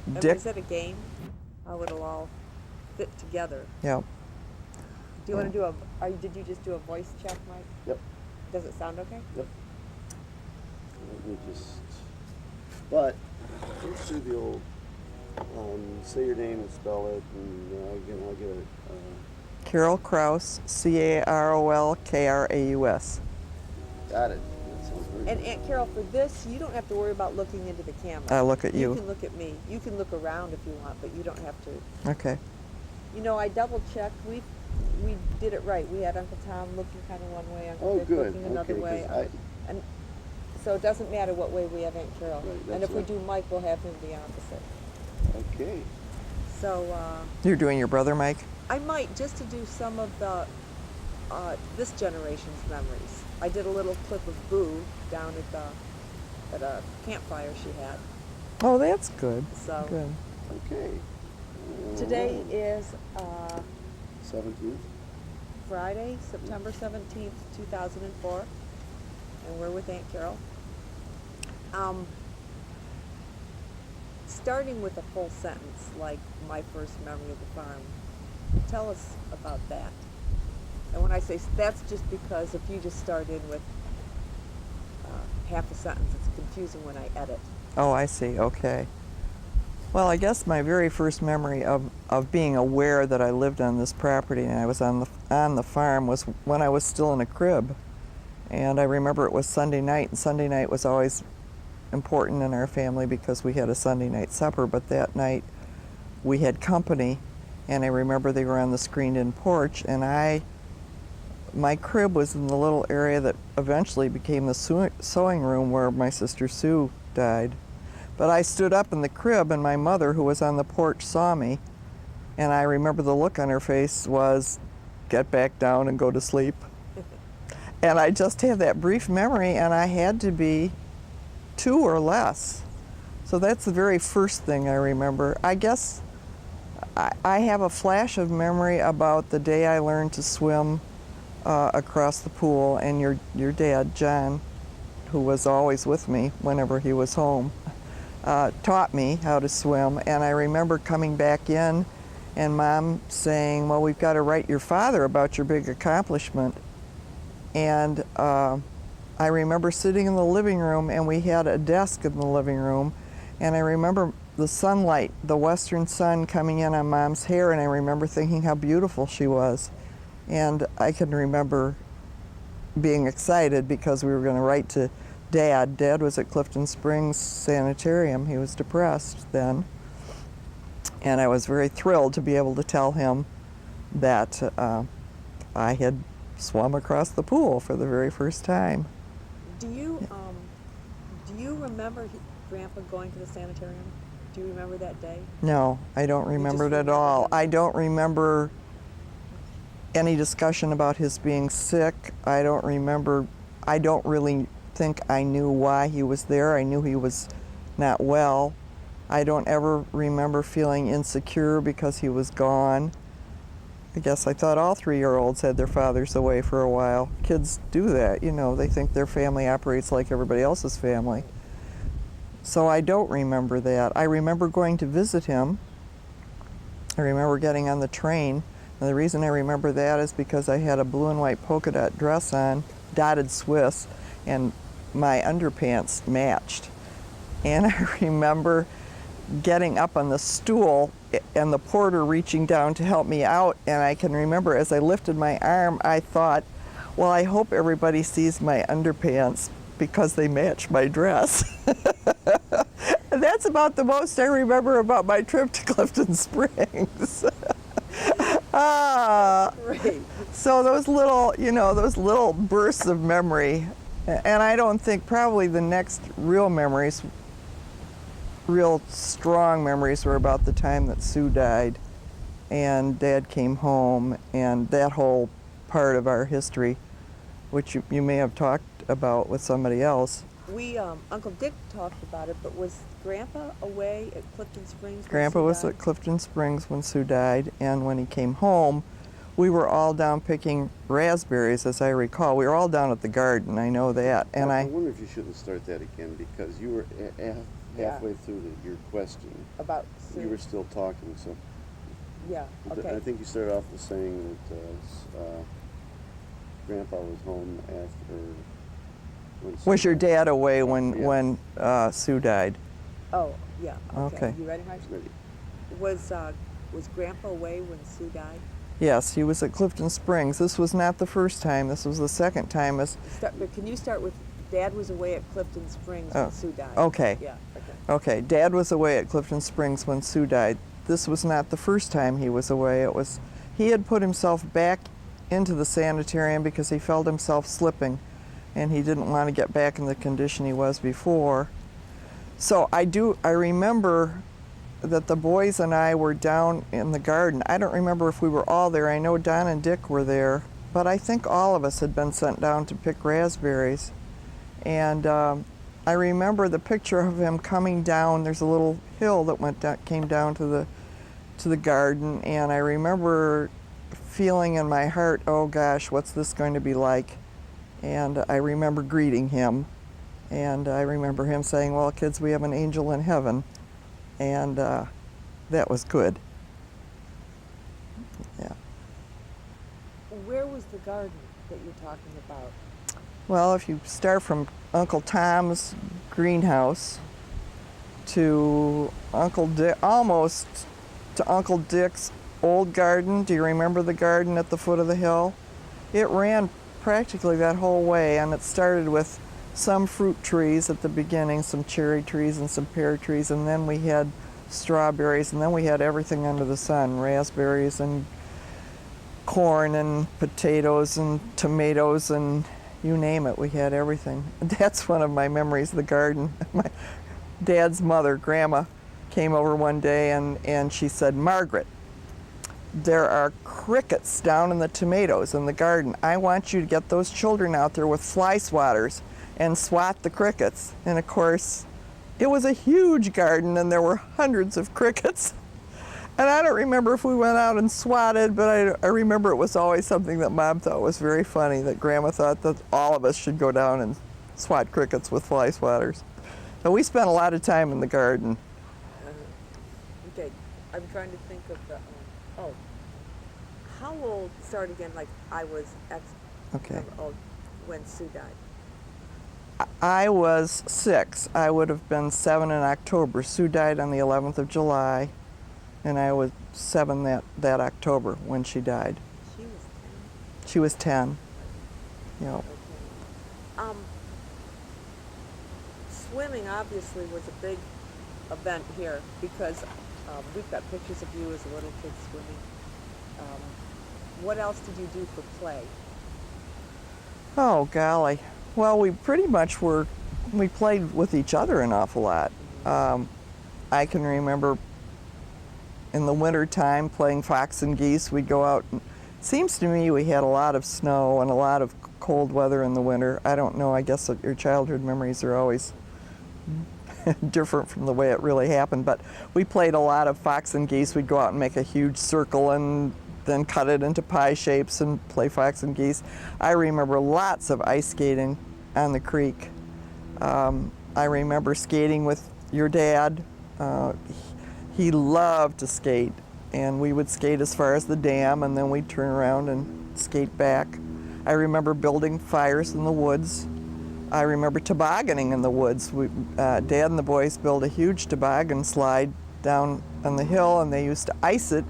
And Dick. is it a game? How it'll all fit together. Yeah. Do you want to do did you just do a voice check, Mike? Yep. Does it sound okay? Yep. Let me but let's do the old, say your name and spell it, and I'll get it. Carol Kraus, Carolkraus. Got it. That sounds very And good. Aunt Carol, for this, you don't have to worry about looking into the camera. I look at you. You can look at me. You can look around if you want, but you don't have to. Okay. You know, I double checked. We did it right. We had Uncle Tom looking kind of one way, Uncle Oh, Dick good. looking another Okay, way, 'cause and so it doesn't matter what way we have Aunt Carol. Right, And that's if we right. do Mike, we'll have him the opposite. Okay. So You're doing your brother, Mike? I might, just to do some of the this generation's memories. I did a little clip of Boo down at a campfire she had. Oh, that's good. So Good. Okay. today is 17th. Friday, September 17th, 2004, and we're with Aunt Carol. Starting with a full sentence, like my first memory of the farm, tell us about that. And when I say that's just because if you just start in with half a sentence, it's confusing when I edit. Oh, I see. Okay. Well, I guess my very first memory of being aware that I lived on this property and I was on the farm was when I was still in a crib. And I remember it was Sunday night, and Sunday night was always important in our family because we had a Sunday night supper, but that night we had company, and I remember they were on the screened-in porch, and my crib was in the little area that eventually became the sewing room where my sister Sue died. But I stood up in the crib, and my mother, who was on the porch, saw me, and I remember the look on her face was, get back down and go to sleep. And I just have that brief memory, and I had to be 2 or less. So that's the very first thing I remember. I guess I have a flash of memory about the day I learned to swim across the pool, and your dad, John, who was always with me whenever he was home, taught me how to swim. And I remember coming back in and Mom saying, well, we've got to write your father about your big accomplishment. And I remember sitting in the living room, and we had a desk in the living room, and I remember the sunlight, the western sun coming in on Mom's hair, and I remember thinking how beautiful she was. And I can remember being excited because we were going to write to Dad. Dad was at Clifton Springs Sanitarium. He was depressed then. And I was very thrilled to be able to tell him that I had swum across the pool for the very first time. Do you remember Grandpa going to the sanitarium? Do you remember that day? No, I don't remember it just at all. remember him? I don't remember any discussion about his being sick. I don't really think I knew why he was there. I knew he was not well. I don't ever remember feeling insecure because he was gone. I guess I thought all 3-year-olds had their fathers away for a while. Kids do that, you know, they think their family operates like everybody else's family. So I don't remember that. I remember going to visit him. I remember getting on the train. And the reason I remember that is because I had a blue and white polka dot dress on, dotted Swiss, and my underpants matched. And I remember getting up on the stool and the porter reaching down to help me out, and I can remember as I lifted my arm, I thought, well, I hope everybody sees my underpants because they match my dress. And that's about the most I remember about my trip to Clifton Springs. Great. So those little bursts of memory, and I don't think probably the next real strong memories were about the time that Sue died and Dad came home, and that whole part of our history, which you may have talked about with somebody else. Uncle Dick talked about it, but was Grandpa away at Clifton Springs? Grandpa was at Clifton Springs when Sue died, and when he came home, we were all down picking raspberries, as I recall. We were all down at the garden, I know that. And I wonder if you shouldn't start that again, because you were Yeah. halfway through your question. About Sue. You were still talking, so Yeah. Okay. I think you started off with saying that Grandpa was home after. When Was Sue your died. dad away when Yeah. Sue died? Oh, yeah. Okay. Okay. You ready, Marge? Ready. Was Grandpa away when Sue died? Yes, he was at Clifton Springs. This was not the first time. This was the second time. But can you start with Dad was away at Clifton Springs Oh, when Sue died? okay. Yeah. Okay. Okay, Dad was away at Clifton Springs when Sue died. This was not the first time he was away. He had put himself back into the sanitarium because he felt himself slipping, and he didn't want to get back in the condition he was before. So I remember that the boys and I were down in the garden. I don't remember if we were all there. I know Don and Dick were there, but I think all of us had been sent down to pick raspberries. And I remember the picture of him coming down. There's a little hill that came down to the garden, and I remember feeling in my heart, oh gosh, what's this going to be like? And I remember greeting him, and I remember him saying, well, kids, we have an angel in heaven. And that was good. Yeah. Where was the garden that you're talking about? Well, if you start from Uncle Tom's greenhouse to almost to Uncle Dick's old garden. Do you remember the garden at the foot of the hill? It ran practically that whole way, and it started with some fruit trees at the beginning, some cherry trees and some pear trees, and then we had strawberries, and then we had everything under the sun, raspberries and corn and potatoes and tomatoes and you name it, we had everything. That's one of my memories of the garden. My Dad's mother, Grandma, came over one day and she said, Margaret, there are crickets down in the tomatoes in the garden. I want you to get those children out there with fly swatters and swat the crickets. And of course, it was a huge garden and there were hundreds of crickets. And I don't remember if we went out and swatted, but I remember it was always something that Mom thought was very funny, that Grandma thought that all of us should go down and swat crickets with fly swatters. So we spent a lot of time in the garden. Okay, I'm trying to think of the, how old, start again, like I was Okay. old when Sue died. I was 6. I would have been 7 in October. Sue died on the 11th of July, and I was 7 that October when she died. She was 10. She was 10. Yep. Okay. Swimming obviously was a big event here because we've got pictures of you as a little kid swimming. What else did you do for play? Oh, golly. Well, we pretty much we played with each other an awful lot. I can remember in the winter time playing fox and geese. We'd go out, and it seems to me we had a lot of snow and a lot of cold weather in the winter. I don't know, I guess that your childhood memories are always different from the way it really happened, but we played a lot of fox and geese. We'd go out and make a huge circle and then cut it into pie shapes and play fox and geese. I remember lots of ice skating on the creek. I remember skating with your dad. He loved to skate, and we would skate as far as the dam, and then we'd turn around and skate back. I remember building fires in the woods. I remember tobogganing in the woods. Dad and the boys built a huge toboggan slide down on the hill, and they used to ice it,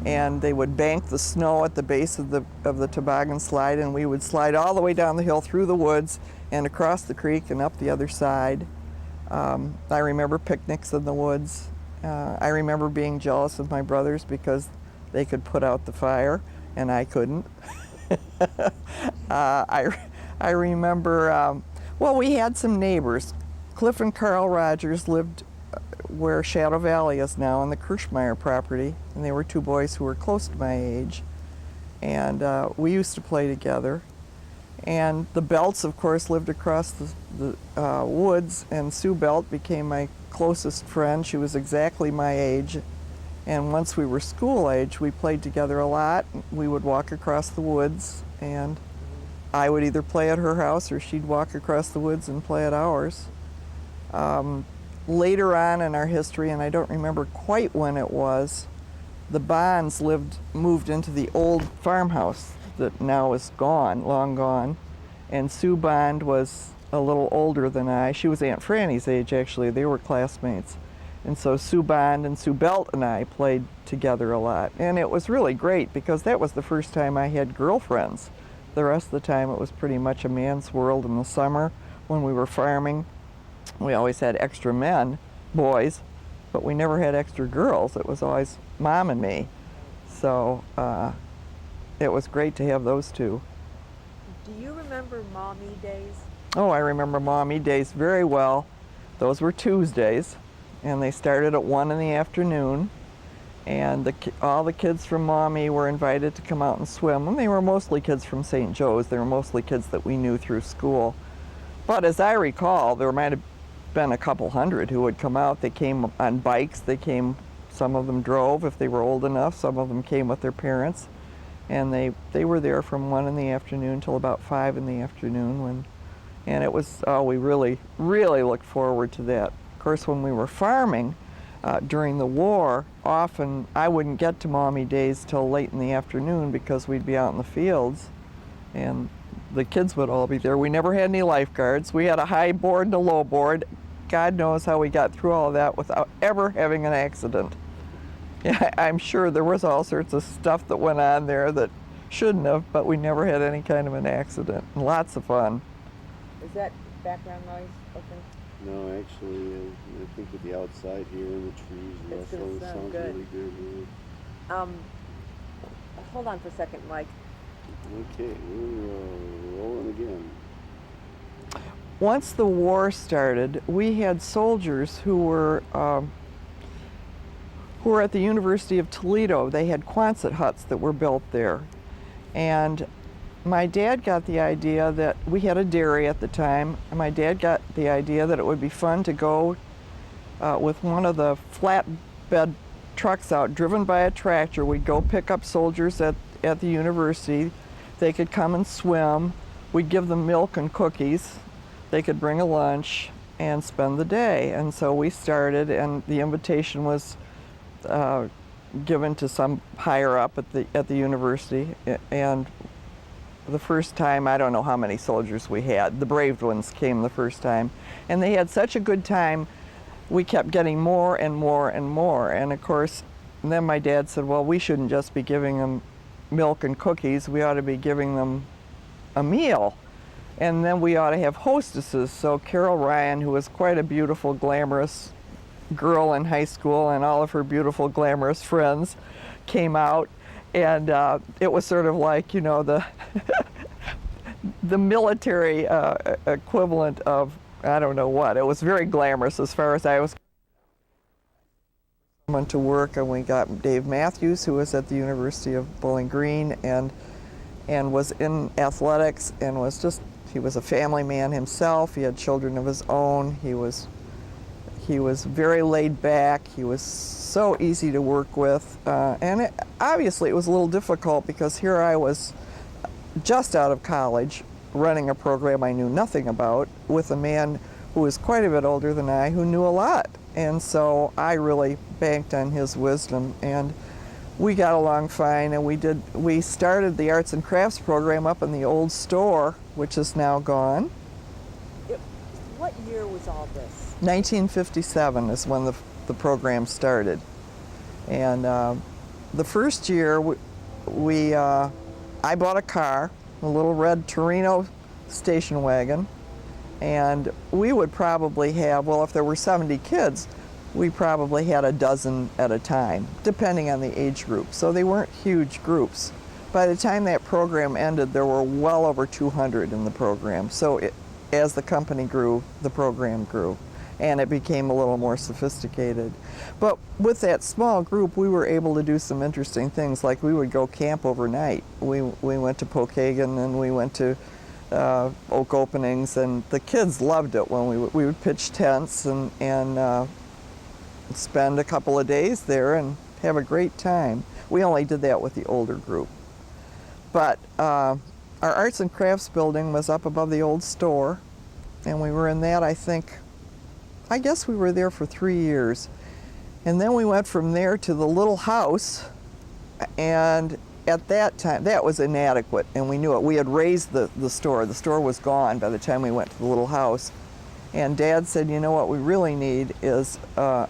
and they would bank the snow at the base of the toboggan slide, and we would slide all the way down the hill through the woods and across the creek and up the other side. I remember picnics in the woods. I remember being jealous of my brothers because they could put out the fire and I couldn't. I remember, well, we had some neighbors. Cliff and Carl Rogers lived where Shadow Valley is now on the Kirschmeyer property, and they were 2 boys who were close to my age, and we used to play together. And the Belts, of course, lived across the woods, and Sue Belt became my closest friend. She was exactly my age, and once we were school age, we played together a lot. We would walk across the woods, and I would either play at her house or she'd walk across the woods and play at ours. later on in our history, and I don't remember quite when it was, the Bonds moved into the old farmhouse that now is gone, long gone. And Sue Bond was a little older than I. She was Aunt Franny's age, actually. They were classmates. And so Sue Bond and Sue Belt and I played together a lot. And it was really great because that was the first time I had girlfriends. The rest of the time it was pretty much a man's world. In the summer when we were farming, we always had extra men, boys, but we never had extra girls. It was always Mom and me. So it was great to have those two. Do you remember mommy days? Oh, I remember mommy days very well. Those were Tuesdays, and they started at 1 in the afternoon. And all the kids from mommy were invited to come out and swim. And they were mostly kids from St. Joe's. They were mostly kids that we knew through school. But as I recall, there might have been a couple hundred who would come out. They came on bikes. Some of them drove if they were old enough. Some of them came with their parents. And they were there from 1 in the afternoon till about 5 in the afternoon. And it was, we really, really looked forward to that. Of course, when we were farming during the war, often I wouldn't get to mommy days till late in the afternoon because we'd be out in the fields and the kids would all be there. We never had any lifeguards. We had a high board and a low board. God knows how we got through all of that without ever having an accident. Yeah, I'm sure there was all sorts of stuff that went on there that shouldn't have, but we never had any kind of an accident. Lots of fun. Is that background noise okay? No, actually, I think with the outside here and the trees and It's that, so gonna it sound sounds good. really good. Hold on for a second, Mike. Okay, we're rolling again. Once the war started, we had soldiers who were at the University of Toledo. They had Quonset huts that were built there. And my dad got the idea that we had a dairy at the time. And my dad got the idea that it would be fun to go with one of the flatbed trucks out, driven by a tractor. We'd go pick up soldiers at the university. They could come and swim. We'd give them milk and cookies. They could bring a lunch and spend the day. And so we started, and the invitation was given to some higher up at the university. And the first time, I don't know how many soldiers we had. The brave ones came the first time. And they had such a good time, we kept getting more and more and more. And of course, then my dad said, well, we shouldn't just be giving them milk and cookies. We ought to be giving them a meal. And then we ought to have hostesses. So Carol Ryan, who was quite a beautiful, glamorous girl in high school, and all of her beautiful, glamorous friends came out. And it was sort of like, you know, the the military equivalent of, I don't know what. It was very glamorous as far as I was. Went to work, and we got Dave Matthews, who was at the University of Bowling Green and was in athletics, and he was a family man himself. He had children of his own. He was very laid back. He was so easy to work with, and obviously it was a little difficult because here I was just out of college running a program I knew nothing about with a man who was quite a bit older than I, who knew a lot. And so I really banked on his wisdom, and we got along fine. And we started the arts and crafts program up in the old store, which is now gone. What year was all this? 1957 is when the program started. And the first year I bought a car, a little red Torino station wagon, and we would probably have, well, if there were 70 kids, we probably had a dozen at a time, depending on the age group. So they weren't huge groups. By the time that program ended, there were well over 200 in the program. So as the company grew, the program grew, and it became a little more sophisticated. But with that small group, we were able to do some interesting things, like we would go camp overnight. We went to Pokagon, and we went to oak openings, and the kids loved it when we would pitch tents and spend a couple of days there and have a great time. We only did that with the older group. But our arts and crafts building was up above the old store, and we were in that, I think, I guess we were there for 3 years. And then we went from there to the little house, and at that time, that was inadequate, and we knew it. We had raised the store. The store was gone by the time we went to the little house. And Dad said, you know what we really need is a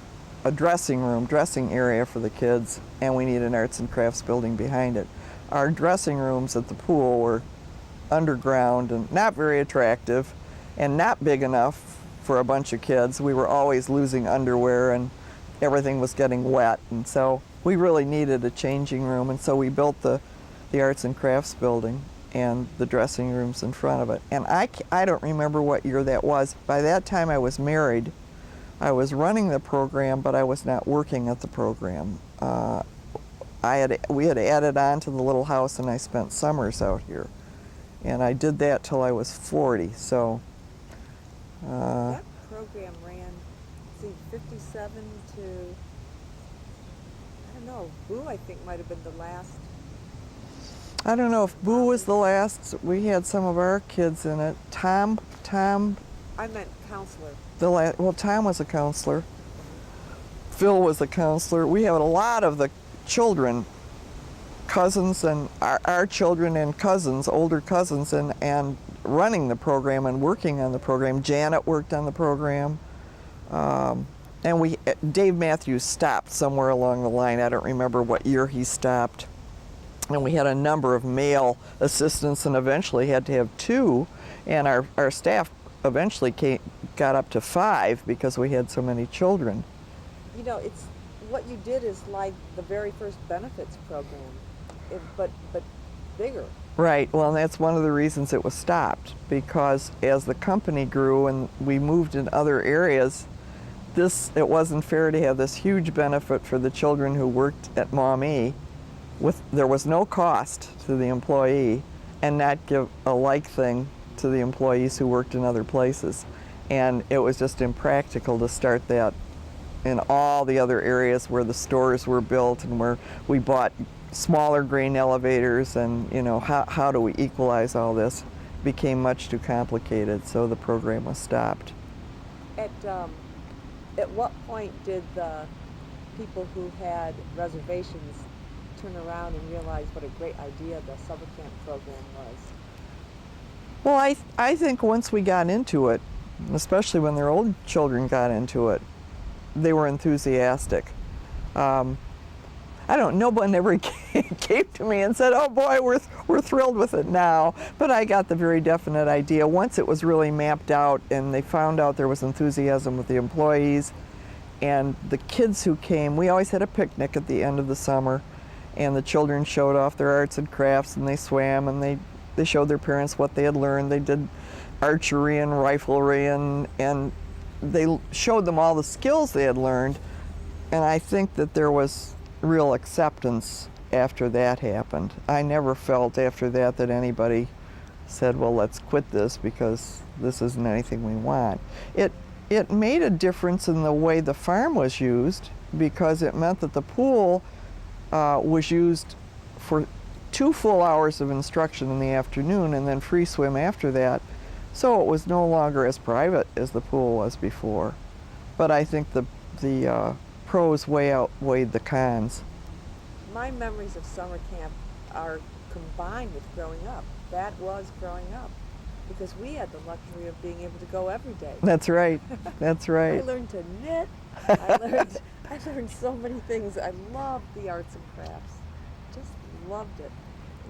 dressing area for the kids, and we need an arts and crafts building behind it. Our dressing rooms at the pool were underground and not very attractive and not big enough for a bunch of kids. We were always losing underwear and everything was getting wet, and so we really needed a changing room, and so we built the arts and crafts building and the dressing rooms in front of it. And I don't remember what year that was. By that time I was married. I was running the program, but I was not working at the program. We had added on to the little house, and I spent summers out here. And I did that till I was 40, so. That program ran, 57 to, I don't know, Boo I think might have been the last. I don't know if Boo was the last. We had some of our kids in it. Tom. I meant counselor. Well, Tom was a counselor. Phil was a counselor. We had a lot of the children, cousins, and our children and cousins, older cousins, and running the program and working on the program. Janet worked on the program. And Dave Matthews stopped somewhere along the line. I don't remember what year he stopped. And we had a number of male assistants and eventually had to have 2. And our staff eventually got up to 5 because we had so many children. You know, it's what you did is like the very first benefits program, but bigger. Right. Well, and that's one of the reasons it was stopped, because as the company grew and we moved in other areas, it wasn't fair to have this huge benefit for the children who worked at Maumee. There was no cost to the employee, and not give a like thing to the employees who worked in other places. And it was just impractical to start that in all the other areas where the stores were built and where we bought smaller grain elevators, and you know, how do we equalize all this? It became much too complicated, so the program was stopped. At what point did the people who had reservations turn around and realize what a great idea the summer camp program was? Well, I think once we got into it, especially when their old children got into it, they were enthusiastic. No one ever came to me and said, oh boy, we're thrilled with it now. But I got the very definite idea. Once it was really mapped out and they found out there was enthusiasm with the employees and the kids who came, we always had a picnic at the end of the summer, and the children showed off their arts and crafts, and they swam, and they showed their parents what they had learned. They did archery and riflery, and they showed them all the skills they had learned. And I think that there was real acceptance after that happened. I never felt after that anybody said, well, let's quit this because this isn't anything we want. It made a difference in the way the farm was used, because it meant that the pool was used for 2 full hours of instruction in the afternoon and then free swim after that. So it was no longer as private as the pool was before. But I think the pros way outweighed the cons. My memories of summer camp are combined with growing up. That was growing up, because we had the luxury of being able to go every day. That's right. That's right. I learned to knit. I learned so many things. I loved the arts and crafts. Just loved it.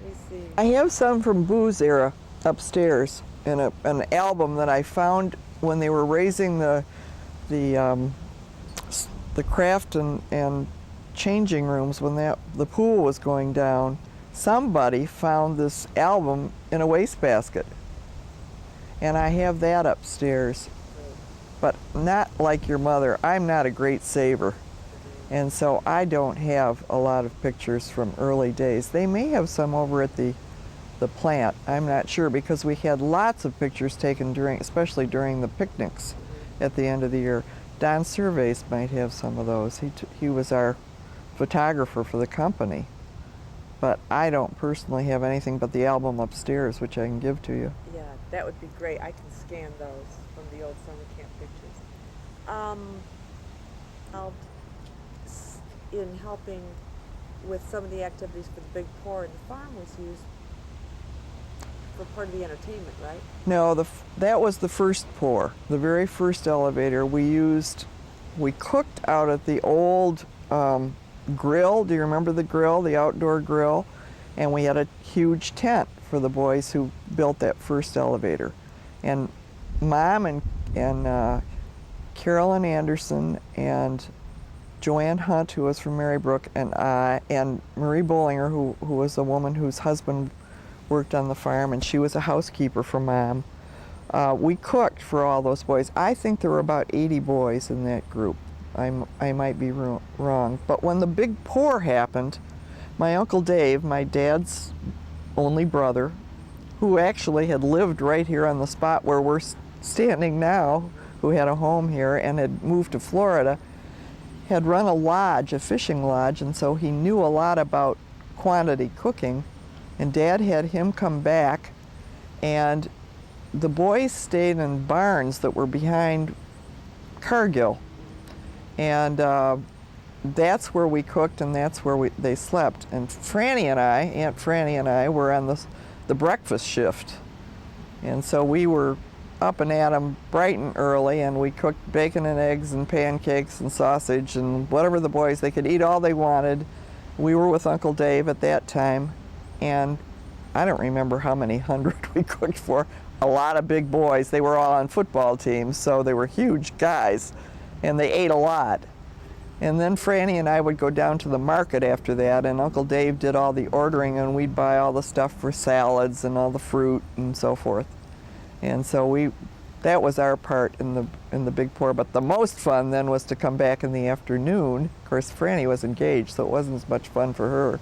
Let me see. I have some from Boo's era upstairs in an album that I found when they were raising the craft and changing rooms when the pool was going down. Somebody found this album in a wastebasket, and I have that upstairs. But not like your mother. I'm not a great saver, and so I don't have a lot of pictures from early days. They may have some over at the plant. I'm not sure, because we had lots of pictures taken especially during the picnics at the end of the year. Don Surveys might have some of those. He was our photographer for the company. But I don't personally have anything but the album upstairs, which I can give to you. Yeah, that would be great. I can scan those from the old summer camp pictures. involved in helping with some of the activities for the big pour, and the farm was used for part of the entertainment, right? No, that was the first pour, the very first elevator. We cooked out at the old grill. Do you remember the grill, the outdoor grill? And we had a huge tent for the boys who built that first elevator. And Mom and Carolyn Anderson and Joanne Hunt, who was from Marybrook, and I, and Marie Bollinger, who was a woman whose husband worked on the farm, and she was a housekeeper for Mom. We cooked for all those boys. I think there were about 80 boys in that group. I might be wrong. But when the big pour happened, my Uncle Dave, my dad's only brother, who actually had lived right here on the spot where we're standing now, who had a home here and had moved to Florida, had run a lodge, a fishing lodge, and so he knew a lot about quantity cooking. And Dad had him come back, and the boys stayed in barns that were behind Cargill. And that's where we cooked, and that's where they slept. And Aunt Franny and I were on the breakfast shift. And so we were up and at 'em bright and early, and we cooked bacon and eggs and pancakes and sausage and whatever the boys, they could eat all they wanted. We were with Uncle Dave at that time, and I don't remember how many hundred we cooked for. A lot of big boys. They were all on football teams, so they were huge guys, and they ate a lot. And then Franny and I would go down to the market after that, and Uncle Dave did all the ordering, and we'd buy all the stuff for salads and all the fruit and so forth. And so that was our part in the big pour. But the most fun then was to come back in the afternoon. Of course, Franny was engaged, so it wasn't as much fun for her.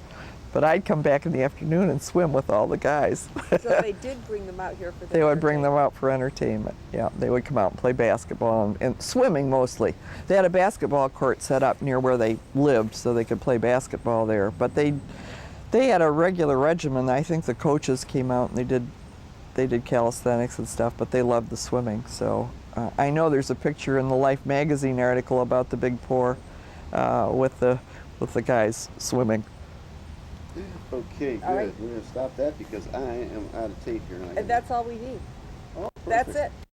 But I'd come back in the afternoon and swim with all the guys. So they did bring them out here for the They would bring them out for entertainment. Yeah, they would come out and play basketball and swimming mostly. They had a basketball court set up near where they lived so they could play basketball there. But they had a regular regimen. I think the coaches came out and they did calisthenics and stuff, but they loved the swimming. So I know there's a picture in the Life magazine article about the big pour with the guys swimming. Okay, good. All right. We're going to stop that because I am out of tape here. And that's all we need. Oh, That's perfect. it.